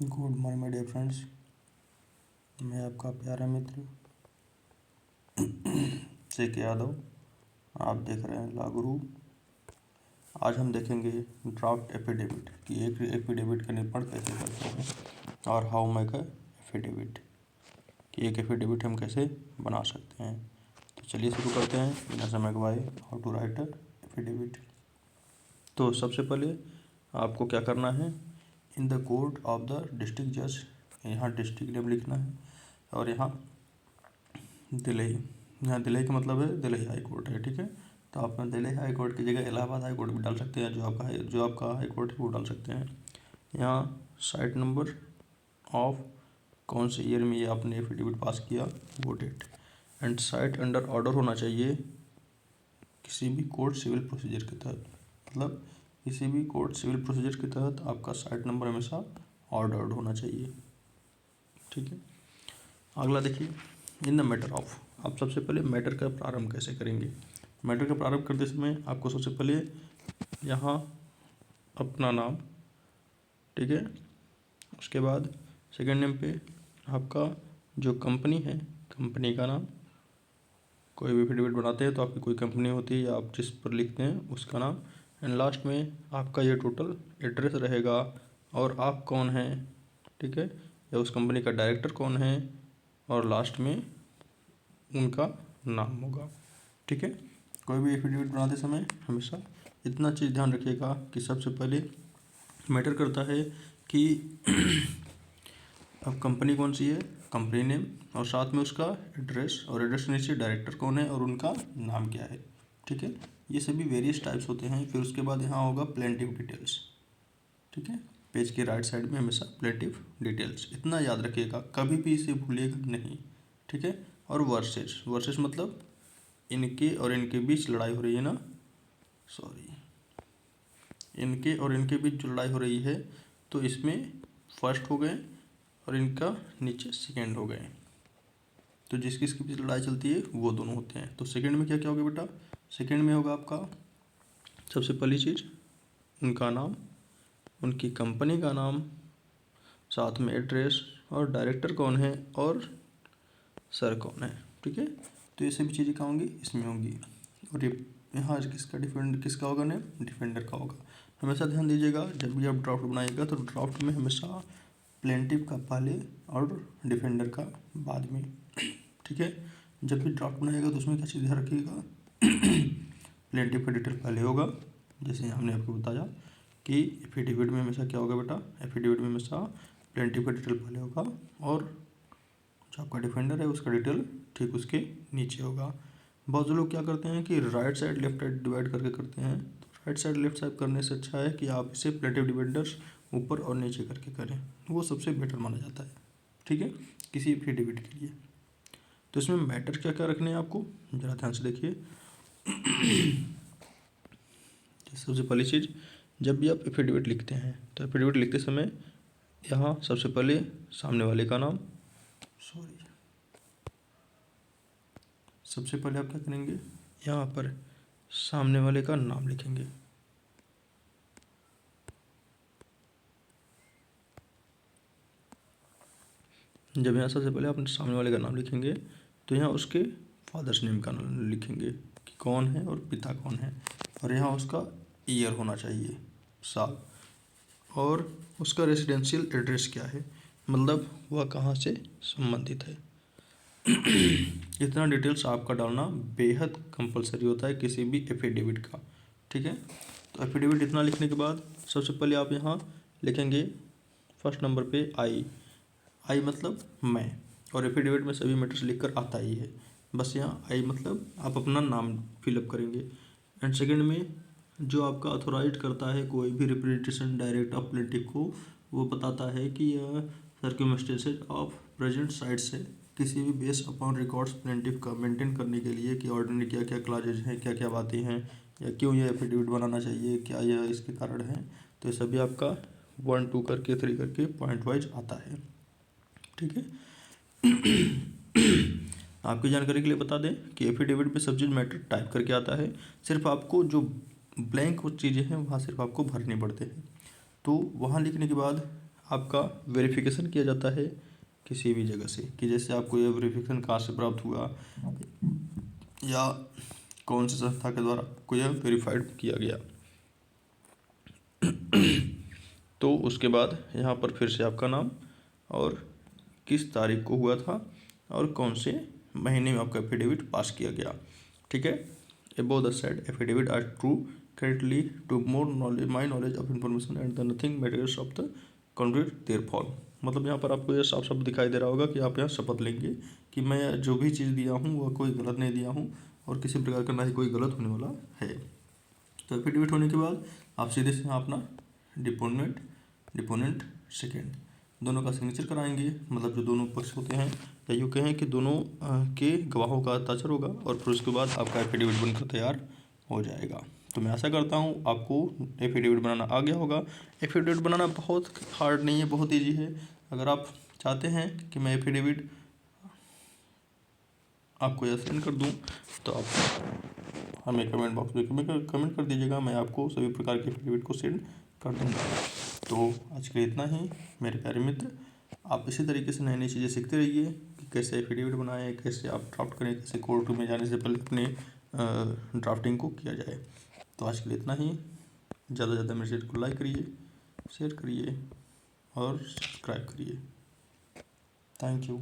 Good morning my dear friends. मैं आपका प्यारा मित्र शेख यादव। आप देख रहे हैं लॉ गुरु। आज हम देखेंगे ड्राफ्ट एफिडेविट कि एक एफिडेविट का निर्माण कैसे करते हैं और हाउ मेक अ एफिडेविट कि एक एफिडेविट हम कैसे बना सकते हैं। तो चलिए शुरू करते हैं बिना समय गवाए। How to write a affidavit. तो सबसे पहले आपको क्या करना है, in the court of the district जज, यहाँ डिस्ट्रिक्ट नेम लिखना है और यहाँ दिल्ली, यहाँ दिल्ली का मतलब है दिल्ली हाई कोर्ट है, ठीक है। तो आप दिल्ली हाई कोर्ट की जगह इलाहाबाद हाई कोर्ट भी डाल सकते हैं, जो आपका हाई कोर्ट है वो डाल सकते हैं। यहाँ साइट नंबर ऑफ कौन से ईयर में ये आपने एफिडेविट पास किया वो date, and site under order होना चाहिए किसी भी कोर्ट सिविल प्रोसीजर के तहत, मतलब किसी भी कोर्ट सिविल प्रोसीजर के तहत आपका साइट नंबर हमेशा ऑर्डर्ड होना चाहिए, ठीक है। अगला देखिए, इन द मैटर ऑफ, आप सबसे पहले मैटर का प्रारंभ कैसे करेंगे। मैटर का प्रारंभ करते समय आपको सबसे पहले यहाँ अपना नाम, ठीक है। उसके बाद सेकेंड नेम पे आपका जो कंपनी है, कंपनी का नाम, कोई भी एफिडेविट बनाते हैं तो आपकी कोई कंपनी होती है या आप जिस पर लिखते हैं उसका नाम, एंड लास्ट में आपका ये टोटल एड्रेस रहेगा और आप कौन हैं, ठीक है, या उस कंपनी का डायरेक्टर कौन है, और लास्ट में उनका नाम होगा, ठीक है। कोई भी एफिडेविट बनाते समय हमेशा इतना चीज़ ध्यान रखिएगा कि सबसे पहले मैटर करता है कि अब कंपनी कौन सी है, कंपनी नेम, और साथ में उसका एड्रेस, और एड्रेस के नीचे डायरेक्टर कौन है और उनका नाम क्या है, ठीक है। ये सभी वेरियस टाइप्स होते हैं। फिर उसके बाद यहाँ होगा प्लेंटिव डिटेल्स, ठीक है। पेज के राइट साइड में हमेशा प्लेंटिव डिटेल्स, इतना याद रखिएगा, कभी भी इसे भूलिएगा नहीं, ठीक है। और वर्सेस, वर्सेस मतलब इनके और इनके बीच लड़ाई हो रही है ना, सॉरी, इनके और इनके बीच जो लड़ाई हो रही है तो इसमें फर्स्ट हो गए और इनका नीचे सेकेंड हो गए, तो जिसकी इसके बीच लड़ाई चलती है वो दोनों होते हैं। तो सेकेंड में क्या क्या होगा बेटा, सेकेंड में होगा आपका सबसे पहली चीज़ उनका नाम, उनकी कंपनी का नाम, साथ में एड्रेस, और डायरेक्टर कौन है और सर कौन है, ठीक है। तो ये सभी चीज़ें कहाँ होंगी, इसमें होंगी। और ये यहाँ किसका किसका होगा नेम, डिफेंडर का होगा। हमेशा ध्यान दीजिएगा जब भी आप ड्राफ्ट बनाइएगा तो ड्राफ्ट में हमेशा प्लेंटिव का पहले और डिफेंडर का बाद में, ठीक है। जब भी ड्राफ्ट बनाइएगा तो उसमें क्या चीज़ ध्यान रखिएगा, प्लेंटिव का डिटेल पहले होगा, जैसे हमने आपको बताया कि एफिडेविट में हमेशा क्या होगा बेटा, एफिडेविट में हमेशा प्लेंटिव का डिटेल पहले होगा और जो आपका डिफेंडर है उसका डिटेल ठीक उसके नीचे होगा। बहुत से लोग क्या करते हैं कि right side left side divide करके करते हैं, तो राइट साइड लेफ्ट साइड करने से अच्छा है कि आप इसे प्लेंटिव डिफेंडर्स ऊपर और नीचे करके करें, वो सबसे बेटर माना जाता है, ठीक है, किसी एफिडेविट के लिए। तो इसमें मैटर क्या क्या रखने हैं आपको, ज़रा ध्यान से देखिए। सबसे पहली चीज़, जब भी आप एफिडेविट लिखते हैं तो एफिडेविट लिखते समय यहाँ सबसे पहले सामने वाले का नाम, सॉरी, सबसे पहले आप क्या करेंगे, यहाँ पर सामने वाले का नाम लिखेंगे, जब यहाँ सबसे पहले आप सामने वाले का नाम लिखेंगे तो यहाँ उसके फादर्स नेम का नाम लिखेंगे कि कौन है और पिता कौन है, और यहाँ उसका ईयर होना चाहिए, साल, और उसका रेसिडेंशियल एड्रेस क्या है, मतलब वह कहाँ से संबंधित है। इतना डिटेल्स आपका डालना बेहद कंपलसरी होता है किसी भी एफिडेविट का, ठीक है। तो एफिडेविट इतना लिखने के बाद सबसे पहले आप यहाँ लिखेंगे फर्स्ट नंबर पे आई, आई मतलब मैं, और एफिडेविट में सभी मैटर्स लिखकर आता ही है, बस यहाँ आई मतलब आप अपना नाम फिलअप करेंगे। एंड सेकंड में जो आपका अथोराइज करता है कोई भी रिप्रेजेंटेशन डायरेक्ट ऑफ प्लेंटिव को, वो बताता है कि यह सर्क्यूमस्टेंसेस ऑफ प्रेजेंट साइट से किसी भी बेस अपॉन रिकॉर्ड्स प्लेंटिव का मेंटेन करने के लिए कि ऑर्डिनरी क्या क्या क्लाजेज हैं, क्या क्या बातें हैं, या क्यों यह एफिडेविट बनाना चाहिए, क्या यह इसके कारण है, तो ये सभी आपका 1 2 करके 3 करके पॉइंट वाइज आता है, ठीक है। आपकी जानकारी के लिए बता दें कि एफिडेविट पे सब्जेक्ट मैटर टाइप करके आता है, सिर्फ आपको जो ब्लैंक चीज़ें हैं वहाँ सिर्फ आपको भरने पड़ते हैं। तो वहाँ लिखने के बाद आपका वेरिफिकेशन किया जाता है किसी भी जगह से, कि जैसे आपको ये वेरिफिकेशन कहाँ से प्राप्त हुआ या कौन सी संस्था के द्वारा आपको यह वेरीफाइड किया गया। तो उसके बाद यहाँ पर फिर से आपका नाम और किस तारीख को हुआ था और कौन से महीने में आपका एफिडेविट पास किया गया। ठीक है, above the said affidavit are true correctly to more knowledge my knowledge of information and the nothing materials of the contract therefore. मतलब यहाँ पर आपको यह साफ साफ दिखाई दे रहा होगा कि आप यहाँ शपथ लेंगे कि मैं जो भी चीज़ दिया हूँ वह कोई गलत नहीं दिया हूँ और किसी प्रकार का ना ही कोई गलत होने वाला है। तो एफिडेविट होने के बाद आप सीधे से यहाँ अपना डिपोनेंट सेकेंड दोनों का सिग्नेचर कराएंगे, मतलब जो दोनों पक्ष होते हैं, या यूँ कहें कि दोनों के गवाहों का हस्ताक्षर होगा और फिर उसके बाद आपका एफिडेविट बनकर तैयार हो जाएगा। तो मैं आशा करता हूँ आपको एफिडेविट बनाना आ गया होगा। एफिडेविट बनाना बहुत हार्ड नहीं है, बहुत ईजी है। अगर आप चाहते हैं कि मैं एफिडेविट आपको यह सेंड कर दूँ तो आप हमें कमेंट बॉक्स में कमेंट कर दीजिएगा, मैं आपको सभी प्रकार के एफिडेविट को सेंड कर दूँगा। तो आज के लिए इतना ही मेरे प्यारे मित्र। आप इसी तरीके से नई नई चीज़ें सीखते रहिए कि कैसे एफिडेविट बनाएं, कैसे आप ड्राफ्ट करें, कैसे कोर्ट में जाने से पहले अपने ड्राफ्टिंग को किया जाए। तो आज के लिए इतना ही। ज़्यादा से ज़्यादा मेरे चैनल को लाइक करिए, शेयर करिए और सब्सक्राइब करिए। Thank you.